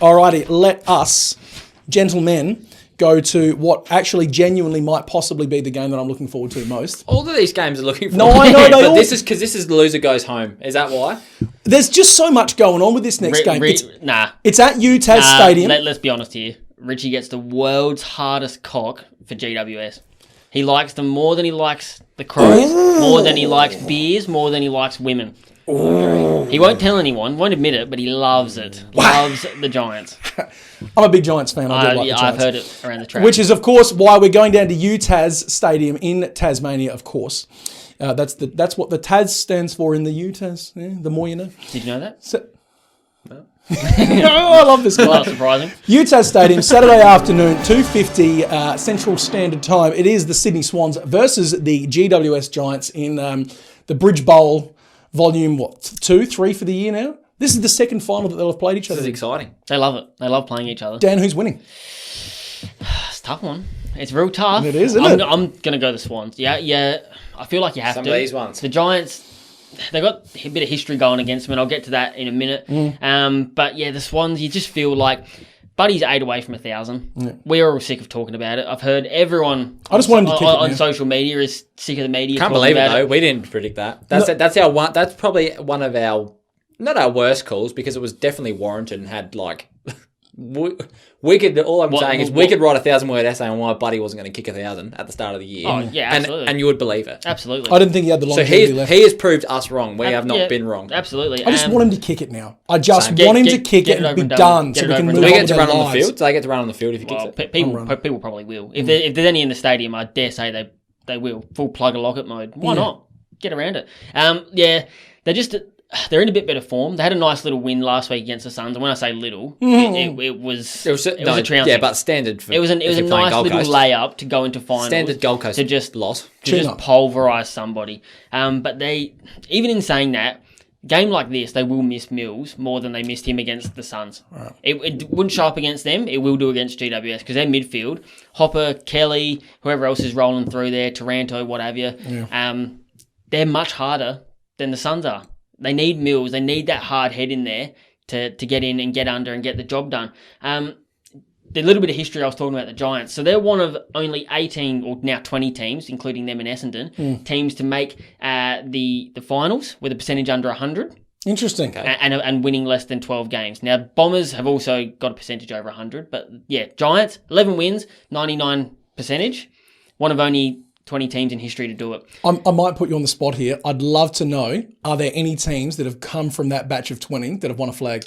Alrighty, let us, gentlemen, go to what actually genuinely might possibly be the game that I'm looking forward to most. All of these games are looking forward No, I know, but this is because this is the loser goes home. Is that why? There's just so much going on with this next game. It's at UTAS Stadium. Let's be honest here. Richie gets the world's hardest cock for GWS. He likes them more than he likes the Crows, more than he likes beers, more than he likes women. Ooh. He won't tell anyone, won't admit it, but he loves it. Loves the Giants. I'm a big Giants fan. I do like the Giants. I've heard it around the track. Which is, of course, why we're going down to UTAS Stadium in Tasmania, of course. That's what the TAS stands for in the UTAS. Yeah, the more you know. Did you know that? No. I love this guy. Well, surprising. UTAS Stadium, Saturday afternoon, 2:50 Central Standard Time. It is the Sydney Swans versus the GWS Giants in the Bridge Bowl volume, 2, 3 for the year now? This is the second final that they'll have played each other. This is exciting. They love it. They love playing each other. Dan, who's winning? It's a tough one. It's real tough. It is, isn't it? I'm going to go the Swans. Yeah. I feel like you have Some to. of these ones. The Giants, they've got a bit of history going against them, and I'll get to that in a minute. But yeah, the Swans, you just feel like Buddy's 8 away from 1,000. Yeah. We're all sick of talking about it. I've heard everyone on social media is sick of the media. Can't believe it though. We didn't predict that. That's probably one of our, not our worst calls, because it was definitely warranted and had like we could. All I'm saying is we could write a 1,000-word essay on why Buddy wasn't going to kick 1,000 at the start of the year. Oh yeah, absolutely. And you would believe it. Absolutely. I didn't think he had the longevity left. He has proved us wrong. We have not been wrong. Absolutely. I just want him to kick it now. I just want him to kick it and be done, so we can move on. Do we get to run on the field? Do they get to run on the field if he kicks it? People probably will. If there's any in the stadium, I dare say they will. Full plug a locket mode. Why not? Get around it. They're in a bit better form. They had a nice little win last week against the Suns, and when I say little, it was a trouncing. Yeah, but standard. It was a nice little layup to go into finals. Standard Gold Coast to just loss. To just pulverise somebody. But they, even in saying that, game like this, they will miss Mills more than they missed him against the Suns. Right. It wouldn't show up against them. It will do against GWS because their midfield, Hopper, Kelly, whoever else is rolling through there, Taranto, what have you, they're much harder than the Suns are. They need Mills. They need that hard head in there to get in and get under and get the job done. The little bit of history I was talking about the Giants. So they're one of only 18 or now 20 teams, including them in Essendon, teams to make the finals with a percentage under 100. Interesting. And winning less than 12 games. Now, Bombers have also got a percentage over 100. But yeah, Giants, 11 wins, 99 percentage. One of only 20 teams in history to do it. I might put you on the spot here. I'd love to know, are there any teams that have come from that batch of 20 that have won a flag?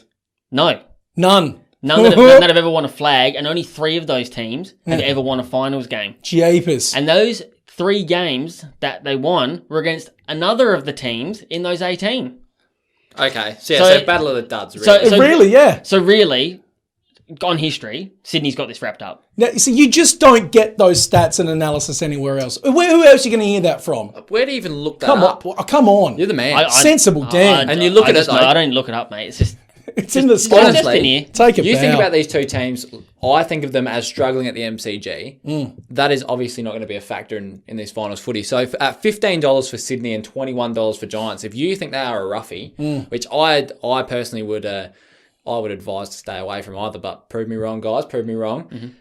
No. None that have ever won a flag, and only 3 of those teams have ever won a finals game. Jeepers. And those 3 games that they won were against another of the teams in those 18. Okay. So battle of the duds, really. So really, on history, Sydney's got this wrapped up. Now, so you just don't get those stats and analysis anywhere else. Who else are you going to hear that from? Where do you even look that up? Come on. You're the man. Sensible Dan. And you look at it. I don't look it up, mate. It's just... It's in the sky. Take it. You think about these 2 teams. I think of them as struggling at the MCG. That is obviously not going to be a factor in this finals footy. So at $15 for Sydney and $21 for Giants, if you think they are a roughie, which I personally would advise to stay away from either. But prove me wrong, guys. Prove me wrong.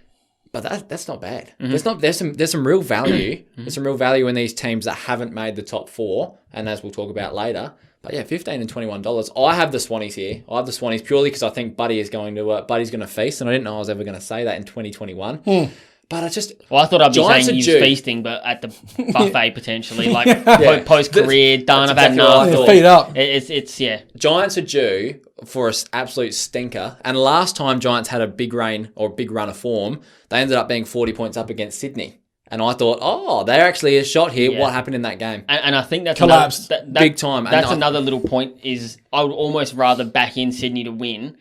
But that's not bad. There's some real value. There's some real value in these teams that haven't made the top 4, and as we'll talk about later. But yeah, $15 and $21. I have the Swannies here. I have the Swannies purely because I think Buddy's going to feast, and I didn't know I was ever going to say that in 2021. But I just... Well, I thought I'd be saying he's feasting, but at the buffet potentially, like post-career, done. I've had enough. Feet up. It's Giants are due for an absolute stinker. And last time Giants had a big run of form, they ended up being 40 points up against Sydney. And I thought, they're actually a shot here. Yeah. What happened in that game? And I think that's collapsed big time. That's another little point is I would almost rather back in Sydney to win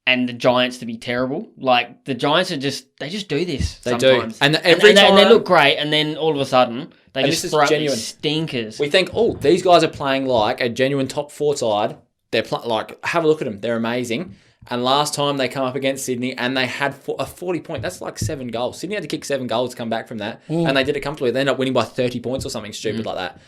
and the Giants to be terrible. Like the Giants they just do this sometimes. And every time they look great, and then all of a sudden they just throw up these stinkers. We think, these guys are playing like a genuine top 4 side. They're have a look at them. They're amazing. And last time they come up against Sydney and they had a 40 point, that's like 7 goals. Sydney had to kick 7 goals to come back from that. And they did it comfortably. They ended up winning by 30 points or something stupid like that.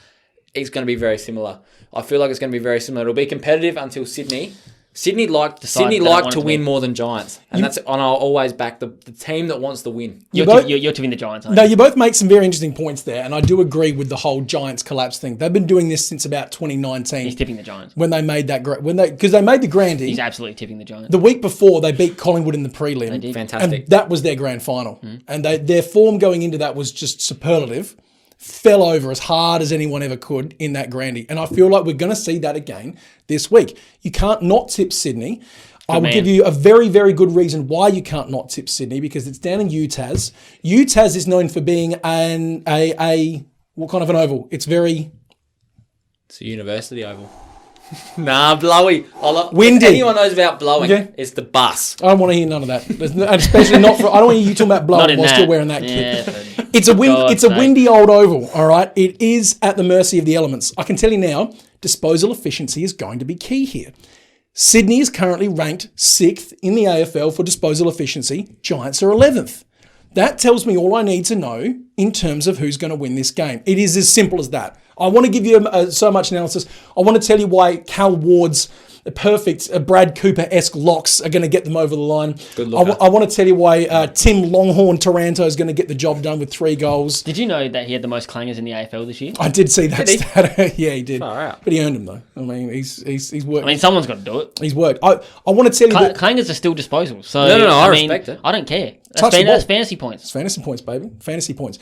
It's going to be very similar. I feel like it's going to be very similar. It'll be competitive until Sydney Sydney like to win more than Giants, and I'll always back the team that wants the win. You're tipping the Giants, aren't No, you? you both make some very interesting points there, and I do agree with the whole Giants collapse thing. They've been doing this since about 2019. He's tipping the Giants. When they made that because they made the Grandy. He's absolutely tipping the Giants. The week before, they beat Collingwood in the prelim. They did. Fantastic. And that was their grand final. And their form going into that was just superlative. Fell over as hard as anyone ever could in that Grandy. And I feel like we're going to see that again this week. You can't not tip Sydney. I will give you a very, very good reason why you can't not tip Sydney, because it's down in UTAS. UTAS is known for being what kind of an oval? It's a university oval. Nah, blowy. Windy. If anyone knows about blowing, it's the bus. I don't want to hear none of that. And especially not for. I don't want to hear you talking about blowing while still wearing that kit. It's a windy old oval, all right? It is at the mercy of the elements. I can tell you now, disposal efficiency is going to be key here. Sydney is currently ranked 6th in the AFL for disposal efficiency. Giants are 11th. That tells me all I need to know in terms of who's going to win this game. It is as simple as that. I want to give you so much analysis. I want to tell you why Cal Ward's perfect Brad Cooper-esque locks are going to get them over the line. Good look. I want to tell you why Tim Longhorn Taranto is going to get the job done with 3 goals. Did you know that he had the most clangers in the AFL this year? I did see that stat. Yeah, he did. Far out. But he earned them though. I mean, he's worked. I mean, someone's got to do it. He's worked. I want to tell you that clangers are still disposals. So No, I respect it. I don't care. Touch the ball. That's fantasy points. it's fantasy points, baby. Fantasy points.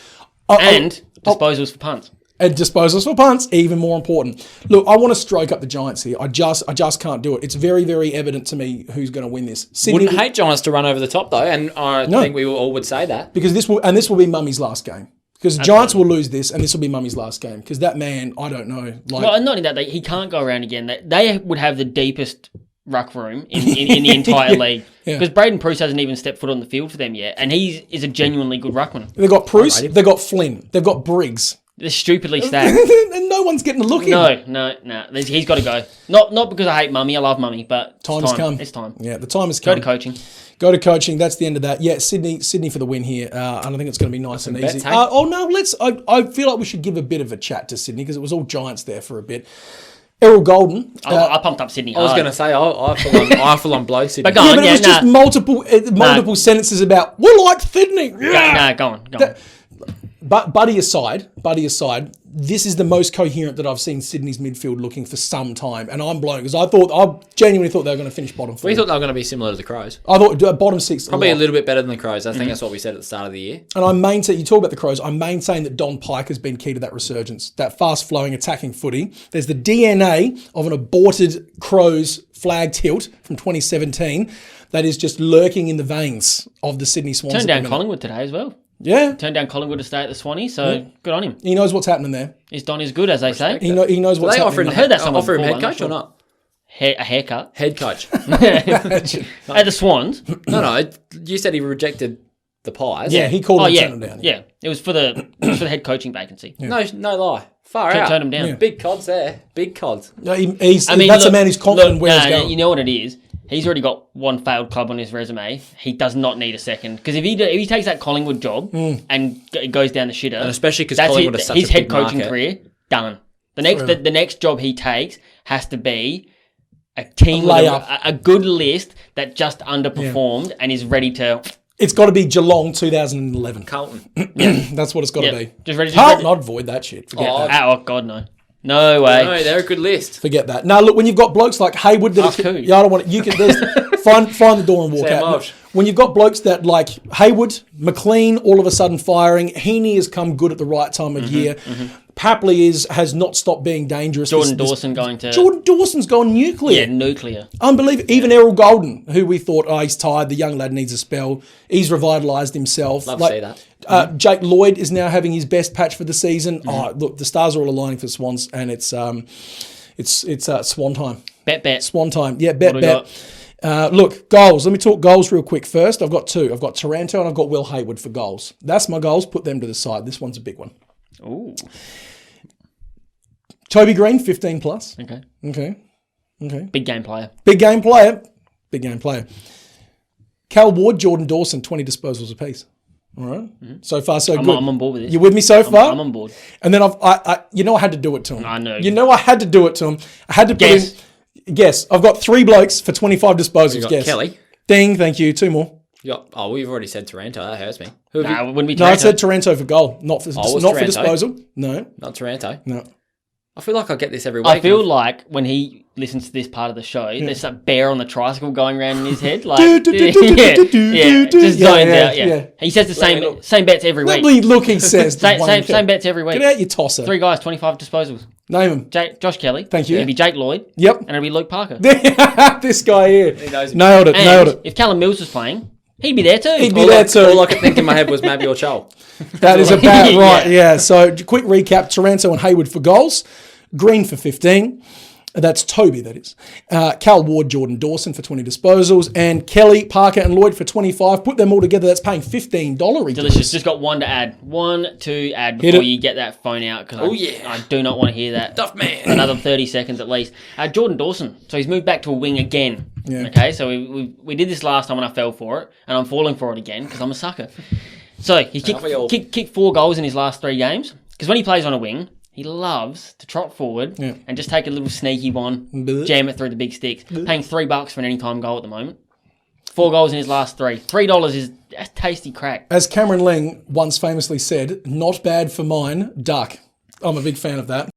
And disposals for punts. And disposals for punts, even more important. Look, I want to stroke up the Giants here. I just can't do it. It's very, very evident to me who's going to win this. Sydney Wouldn't hate Giants to run over the top though, and I think we all would say that. Because this will be Mummy's last game. Because Giants will lose this, and this will be Mummy's last game. Because that man, I don't know. Well, and not only that, he can't go around again. They would have the deepest ruck room in the entire league. Because Braden Pruce hasn't even stepped foot on the field for them yet, and he is a genuinely good ruckman. They've got Pruce, they've got Flynn, they've got Briggs. They're stupidly stacked. And no one's getting a look in. No. He's got to go. Not because I hate Mummy. I love Mummy, but time has come. It's time. Yeah, the time has come. Go to coaching. That's the end of that. Yeah, Sydney for the win here. And I think it's going to be nice and easy. Bets, hey? I feel like we should give a bit of a chat to Sydney because it was all Giants there for a bit. Errol Golden. I pumped up Sydney. I was going to say I full on blow Sydney. But go on, but it was just multiple sentences about we're like Sydney. Yeah. Go on. But Buddy aside, this is the most coherent that I've seen Sydney's midfield looking for some time, and I'm blown because I genuinely thought they were going to finish bottom 4. We thought they were going to be similar to the Crows. I thought bottom 6. Probably a little bit better than the Crows. I think that's what we said at the start of the year. And I maintain, you talk about the Crows, I maintain that Don Pike has been key to that resurgence, that fast-flowing attacking footy. There's the DNA of an aborted Crows flag tilt from 2017 that is just lurking in the veins of the Sydney Swans. Turned down Collingwood today as well. Yeah. Turned down Collingwood to stay at the Swannies, so good on him. He knows what's happening there. His Don is good, as they say. He knows what's happening. I heard that someone offer him before, head coach or not? A haircut. Head coach. At the Swans. No. You said he rejected the Pies. Yeah, he called him and turned him down. Yeah, it was for the head coaching vacancy. Yeah. No lie. Far out. Turned him down. Yeah. Big cods there. Big cods. That's a man who's confident where he's going. You know what it is? He's already got one failed club on his resume. He does not need a second. Because if he takes that Collingwood job and goes down the shitter, and especially because Collingwood is such his a head big coaching market. career done. The next job he takes has to be a team with a good list that just underperformed and is ready to. It's got to be Geelong 2011. Carlton. That's what it's got to be. Just ready. Carlton, I'd avoid that shit. Forget that. Oh God, no. No way. No, they're a good list. Forget that. Now, look, when you've got blokes like Hayward that Ask who? I don't want it. You can find the door and walk Sam out. Walsh. When you've got blokes that like Hayward, McLean, all of a sudden firing, Heaney has come good at the right time of year. Papley has not stopped being dangerous. Jordan Dawson's gone nuclear. Yeah, nuclear. Unbelievable. Even Errol Golden, who we thought, he's tired, the young lad needs a spell. He's revitalised himself. Love to see that. Jake Lloyd is now having his best patch for the season. Look, the stars are all aligning for Swans, and it's Swan time. Bet. Swan time. Yeah, bet. Look, goals. Let me talk goals real quick first. I've got 2. I've got Taranto and I've got Will Hayward for goals. That's my goals. Put them to the side. This one's a big one. Ooh. Toby Green, 15 plus. Okay. Big game player. Cal Ward, Jordan Dawson, 20 disposals apiece. All right. So far, so good. I'm on board with this. You with me so far? I'm on board. And then I had to do it to him. I know. I had to do it to him. I had to put him. Guess. I've got 3 blokes for 25 disposals. You got Guess. Kelly. Ding, thank you. 2 more. We've already said Taranto. That hurts me. Who have Nah, you? it wouldn't be No, I Taranto. said Taranto for goal, not for Taranto? disposal. No, Not Taranto. no. I feel like I get this every week. I feel like when he listens to this part of the show, there's a bear on the tricycle going around in his head. Like, just zones out. Yeah. He says the same bets every week. Look, he says. Same bets every week. Get out your tosser. 3 guys, 25 disposals. Name him. Josh Kelly. Thank you. It'll be Jake Lloyd. Yep. And it'll be Luke Parker. This guy here. knows him. Nailed it. And Nailed it. if Callum Mills was playing, he'd be there too. He'd be there too. All I could think in my head was Mabby or Chol. That is about Yeah. right. Yeah. So quick recap: Taranto and Hayward for goals, Green for 15. That's Toby, that is. Cal Ward, Jordan Dawson for 20 disposals, and Kelly, Parker, and Lloyd for 25. Put them all together, that's paying $15 each. Delicious. Just got one to add. One to add Hit before it. you get that phone out because yeah. I do not want to hear that. Tough man. Another 30 seconds at least. Jordan Dawson. So he's moved back to a wing again. Yeah. Okay, so we did this last time and I fell for it, and I'm falling for it again because I'm a sucker. So he kicked 4 goals in his last 3 games because when he plays on a wing, he loves to trot forward and just take a little sneaky one, jam it through the big sticks. Paying $3 for an anytime goal at the moment. 4 goals in his last 3. $3 is a tasty crack. As Cameron Ling once famously said, not bad for mine, duck. I'm a big fan of that.